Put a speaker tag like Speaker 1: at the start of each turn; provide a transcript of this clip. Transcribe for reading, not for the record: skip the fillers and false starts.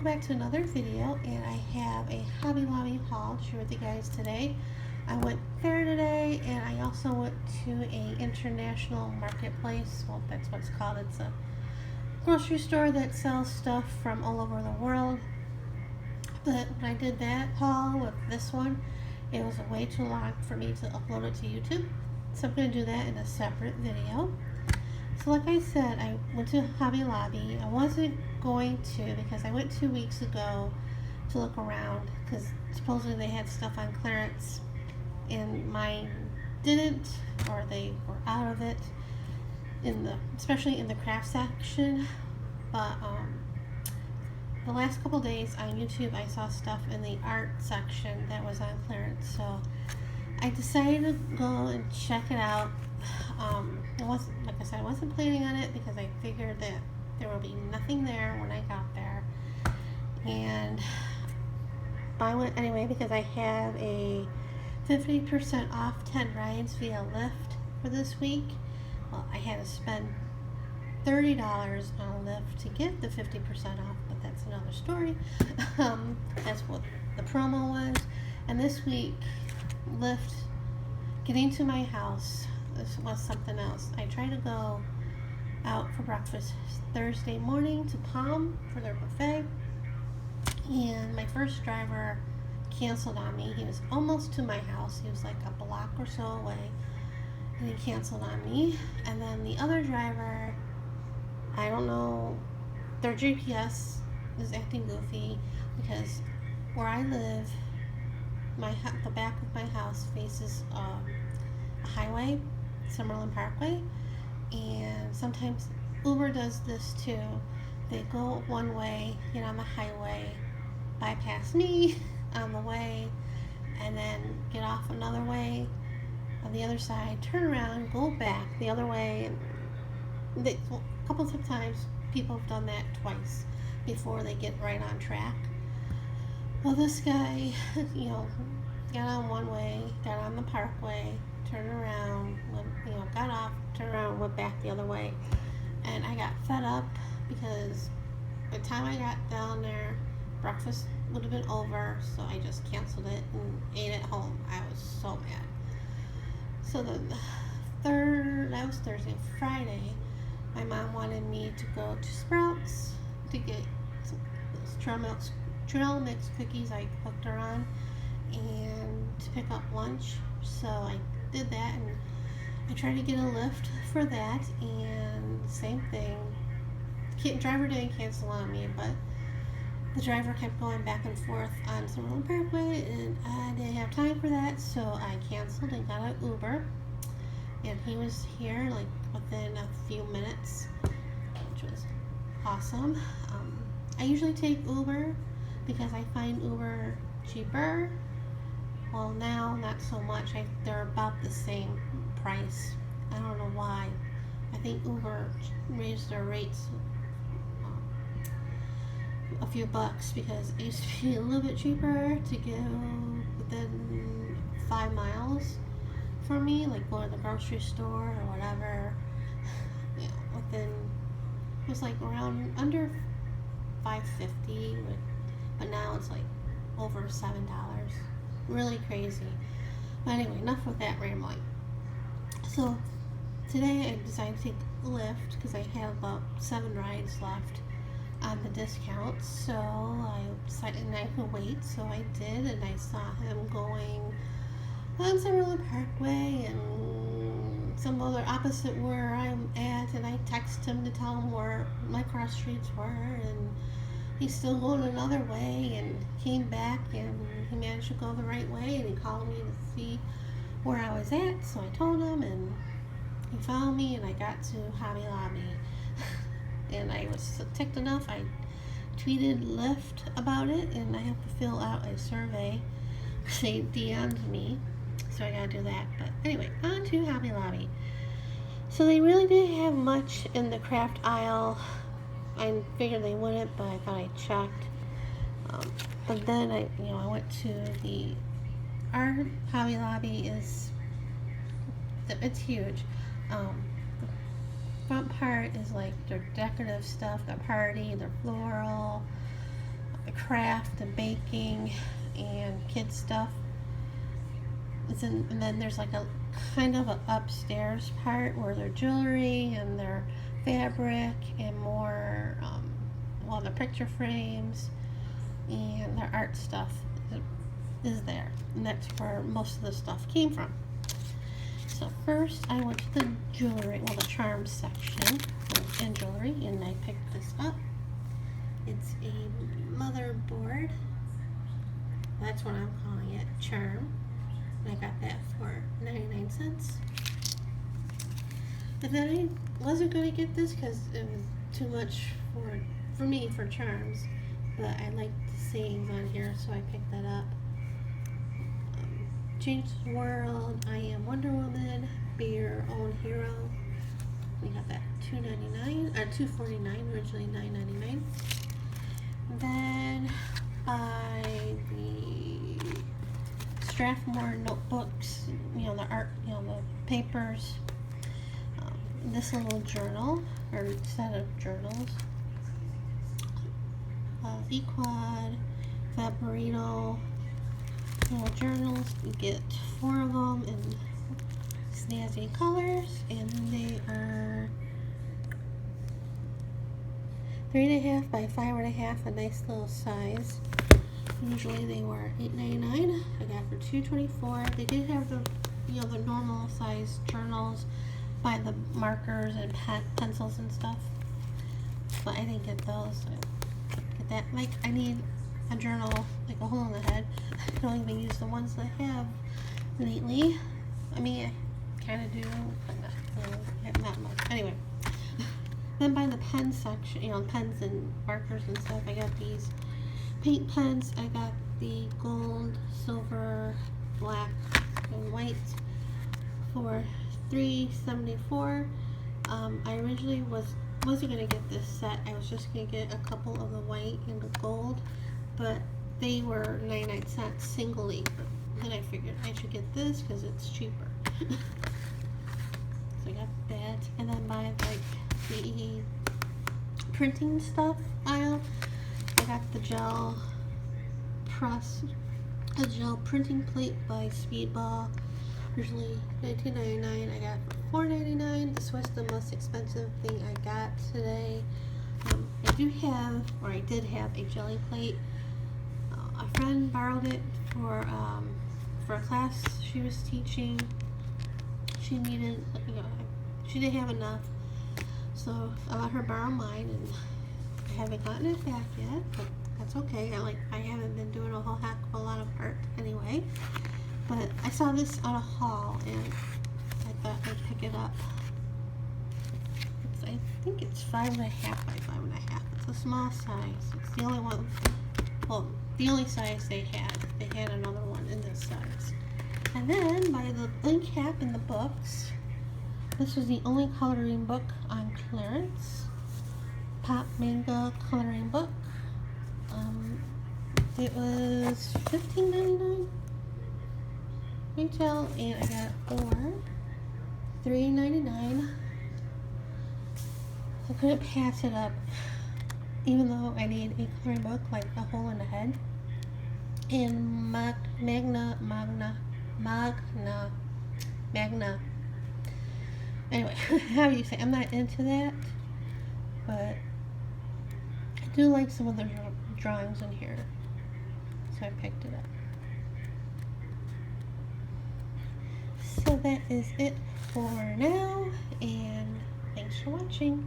Speaker 1: welcome back to another video, and I have a Hobby Lobby haul to share with you guys today. I went there today, and I also went to a international marketplace. Well, that's what it's called. It's a grocery store that sells stuff from all over the world. But when I did that haul with this one, it was way too long for me to upload it to YouTube. So I'm going to do that in a separate video. So like I said, I went to Hobby Lobby. I wasn't going to because I went 2 weeks ago to look around because supposedly they had stuff on clearance and mine didn't, or they were out of it especially in the craft section. But the last couple days on YouTube I saw stuff in the art section that was on clearance, so I decided to go and check it out. It wasn't, like I said, I wasn't planning on it because I figured that there would be nothing there when I got there. And I went anyway because I have a 50% off 10 rides via Lyft for this week. Well, I had to spend $30 on Lyft to get the 50% off, but that's another story. That's what the promo was. And this week, Lyft getting to my house, this was something else. I tried to go out for breakfast Thursday morning to Palm for their buffet, and my first driver canceled on me. He was almost to my house. He was like a block or so away, and he canceled on me. And then the other driver, I don't know, their GPS is acting goofy because where I live, the back of my house faces a highway, Summerlin Parkway, and sometimes Uber does this too. They go one way, get on the highway, bypass me on the way, and then get off another way on the other side, turn around, go back the other way. And a couple of times people have done that twice before they get right on track. Well, this guy, got on one way, got on the parkway, turned around, got off, turned around, went back the other way. And I got fed up because by the time I got down there, breakfast would have been over, so I just canceled it and ate at home. I was so mad. So that was Thursday. Friday, my mom wanted me to go to Sprouts to get those trail mix cookies I hooked her on, and to pick up lunch. So I did that, and I tried to get a Lyft for that, and same thing. Driver didn't cancel on me, but the driver kept going back and forth on Summerlin Parkway, and I didn't have time for that, so I canceled and got an Uber. And he was here like within a few minutes, which was awesome. I usually take Uber because I find Uber cheaper. Well, now not so much. They're about the same price. I don't know why. I think Uber raised their rates a few bucks because it used to be a little bit cheaper to go within 5 miles for me, like go to the grocery store or whatever. It was like around under $5.50, but now it's like over $7. Really crazy. But anyway, enough with that rambling. So today I decided to take Lyft because I have about 7 rides left on the discount. So I decided I could wait, so I did, and I saw him going on Summerlin Parkway and some other opposite where I'm at, and I texted him to tell him where my cross streets were, and he's still going another way, and came back, and he managed to go the right way, and he called me to see where I was at, so I told him, and he found me, and I got to Hobby Lobby. And I was ticked enough, I tweeted Lyft about it, and I have to fill out a survey. They DM'd me, so I gotta do that. But anyway, on to Hobby Lobby. So they really didn't have much in the craft aisle. I figured they wouldn't, but I thought I checked. But then I went to our Hobby Lobby it's huge. Front part is like their decorative stuff, their party, their floral, craft and baking and kids stuff. And then there's like a kind of a upstairs part where their jewelry and their fabric and more, well, the picture frames and their art stuff is there. And that's where most of the stuff came from. So first I went to the jewelry, well, the charms section and jewelry, and I picked this up. It's a motherboard. That's what I'm calling it, charm. I got that for 99 cents. And then I wasn't going to get this because it was too much for me for charms. But I liked the sayings on here, so I picked that up. Change the world, I am Wonder Woman, be your own hero. We got that $2.99 or $2.49, originally $9.99. Then buy the Strathmore notebooks, you know, the art, you know, the papers. This little journal or set of journals. Equad, Favorito little journals. You get 4 of them in snazzy colors, and they are 3.5 by 5.5, a nice little size. Usually they were $8.99. I got for $2.24. They did have the, you know, the normal size journals by the markers and pencils and stuff, but I didn't get those. So get that. Like, I need a journal, like a hole in the head. I don't even use the ones that I have lately. I mean, I kind of do, but not much. Anyway, then by the pen section, you know, pens and markers and stuff, I got these paint pens. I got the gold, silver, black, and white for $3.74. I originally wasn't gonna get this set. I was just gonna get a couple of the white and the gold, but they were 99 cents singly. But then I figured I should get this because it's cheaper. So I got that, and then by like the printing stuff aisle, I got the gel press, a gel printing plate by Speedball. Usually $19.99. I got for $4.99. This was the most expensive thing I got today. I do have, or I did have, a jelly plate. A friend borrowed it for a class she was teaching. She needed, you know, she didn't have enough, so I let her borrow mine, and I haven't gotten it back yet, but that's okay. I haven't been doing a whole heck of a lot of art anyway. But I saw this on a haul, and I thought I'd pick it up. I think it's 5.5 by 5.5. It's a small size. It's the only one. Well, the only size they had. They had another one in this size. And then by the ink cap in the books, this was the only coloring book on clearance. Pop Manga coloring book. It was $15.99 retail, and I got for $3.99. I couldn't pass it up, even though I need a coloring book like a hole in the head. And Magna. Anyway, how do you say? I'm not into that, but I do like some of the drawings in here, so I picked it up. So that is it for now, and thanks for watching.